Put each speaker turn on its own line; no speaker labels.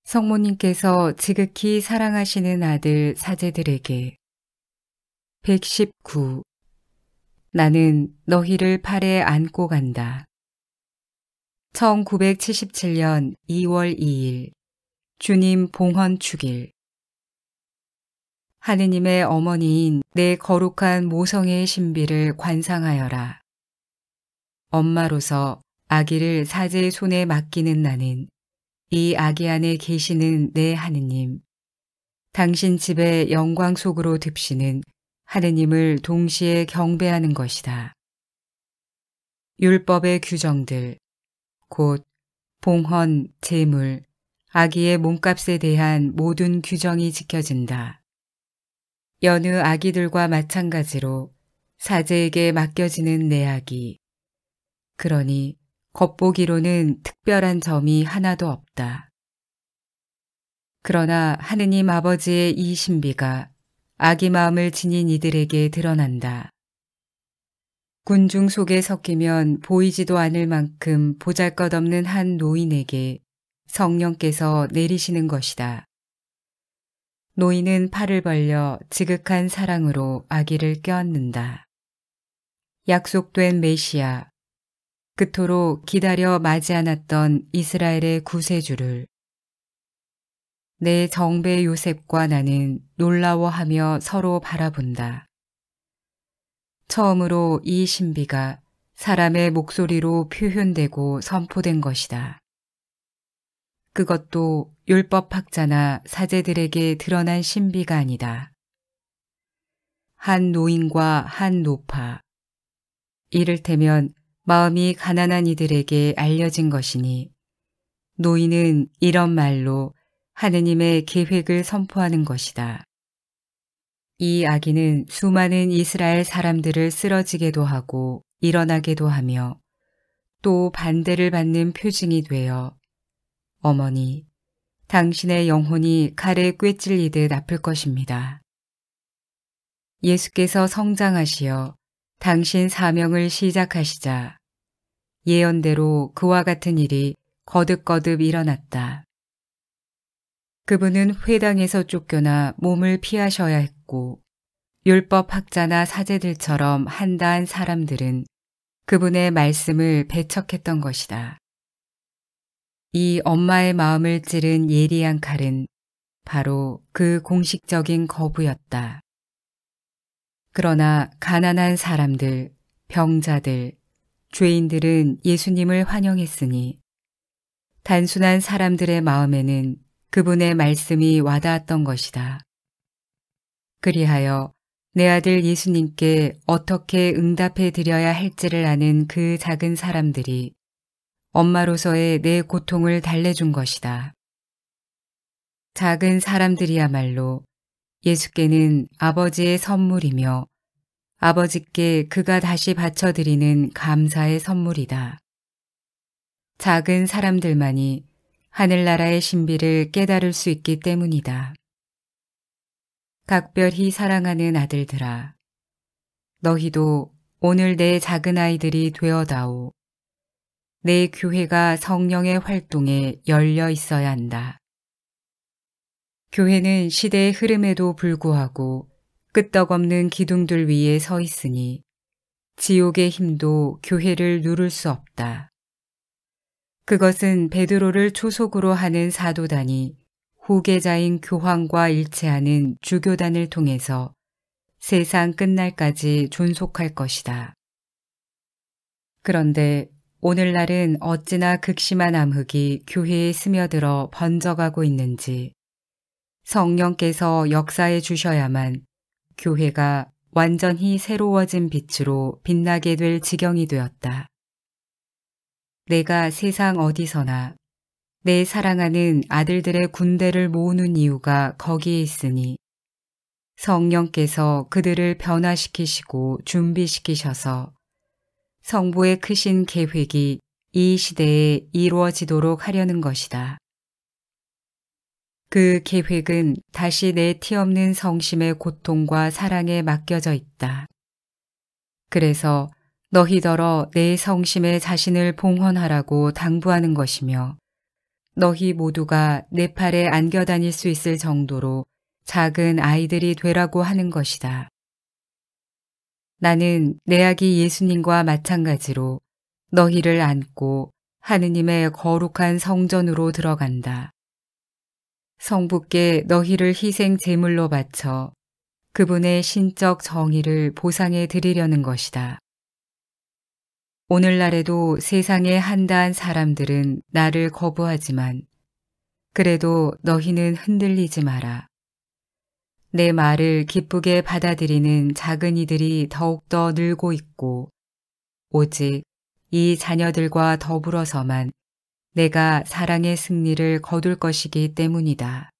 성모님께서 지극히 사랑하시는 아들 사제들에게 119. 나는 너희를 팔에 안고 간다. 1977년 2월 2일 주님 봉헌 축일. 하느님의 어머니인 내 거룩한 모성애의 신비를 관상하여라. 엄마로서 아기를 사제의 손에 맡기는 나는 이 아기 안에 계시는 내 하느님, 당신 집의 영광 속으로 듭시는 하느님을 동시에 경배하는 것이다. 율법의 규정들, 곧 봉헌, 제물, 아기의 몸값에 대한 모든 규정이 지켜진다. 여느 아기들과 마찬가지로 사제에게 맡겨지는 내 아기. 그러니 겉보기로는 특별한 점이 하나도 없다. 그러나 하느님 아버지의 이 신비가 아기 마음을 지닌 이들에게 드러난다. 군중 속에 섞이면 보이지도 않을 만큼 보잘것없는 한 노인에게 성령께서 내리시는 것이다. 노인은 팔을 벌려 지극한 사랑으로 아기를 껴안는다. 약속된 메시아, 그토록 기다려 맞이 않았던 이스라엘의 구세주를 내 정배 요셉과 나는 놀라워하며 서로 바라본다. 처음으로 이 신비가 사람의 목소리로 표현되고 선포된 것이다. 그것도 율법학자나 사제들에게 드러난 신비가 아니다. 한 노인과 한 노파, 이를테면 마음이 가난한 이들에게 알려진 것이니 노인은 이런 말로 하느님의 계획을 선포하는 것이다. 이 아기는 수많은 이스라엘 사람들을 쓰러지게도 하고 일어나게도 하며 또 반대를 받는 표징이 되어 어머니, 당신의 영혼이 칼에 꿰찔리듯 아플 것입니다. 예수께서 성장하시어 당신 사명을 시작하시자 예언대로 그와 같은 일이 거듭거듭 일어났다. 그분은 회당에서 쫓겨나 몸을 피하셔야 했고 율법학자나 사제들처럼 한다한 사람들은 그분의 말씀을 배척했던 것이다. 이 엄마의 마음을 찌른 예리한 칼은 바로 그 공식적인 거부였다. 그러나 가난한 사람들, 병자들, 죄인들은 예수님을 환영했으니 단순한 사람들의 마음에는 그분의 말씀이 와닿았던 것이다. 그리하여 내 아들 예수님께 어떻게 응답해 드려야 할지를 아는 그 작은 사람들이 엄마로서의 내 고통을 달래준 것이다. 작은 사람들이야말로 예수께는 아버지의 선물이며 아버지께 그가 다시 바쳐드리는 감사의 선물이다. 작은 사람들만이 하늘나라의 신비를 깨달을 수 있기 때문이다. 각별히 사랑하는 아들들아, 너희도 오늘 내 작은 아이들이 되어다오. 내 교회가 성령의 활동에 열려 있어야 한다. 교회는 시대의 흐름에도 불구하고 끄떡없는 기둥들 위에 서 있으니 지옥의 힘도 교회를 누를 수 없다. 그것은 베드로를 초속으로 하는 사도단이 후계자인 교황과 일치하는 주교단을 통해서 세상 끝날까지 존속할 것이다. 그런데 오늘날은 어찌나 극심한 암흑이 교회에 스며들어 번져가고 있는지 성령께서 역사해 주셔야만 교회가 완전히 새로워진 빛으로 빛나게 될 지경이 되었다. 내가 세상 어디서나 내 사랑하는 아들들의 군대를 모으는 이유가 거기에 있으니 성령께서 그들을 변화시키시고 준비시키셔서 성부의 크신 계획이 이 시대에 이루어지도록 하려는 것이다. 그 계획은 다시 내 티 없는 성심의 고통과 사랑에 맡겨져 있다. 그래서 너희더러 내 성심에 자신을 봉헌하라고 당부하는 것이며 너희 모두가 내 팔에 안겨 다닐 수 있을 정도로 작은 아이들이 되라고 하는 것이다. 나는 내 아기 예수님과 마찬가지로 너희를 안고 하느님의 거룩한 성전으로 들어간다. 성부께 너희를 희생 제물로 바쳐 그분의 신적 정의를 보상해 드리려는 것이다. 오늘날에도 세상에 한다한 사람들은 나를 거부하지만 그래도 너희는 흔들리지 마라. 내 말을 기쁘게 받아들이는 작은 이들이 더욱더 늘고 있고 오직 이 자녀들과 더불어서만 내가 사랑의 승리를 거둘 것이기 때문이다.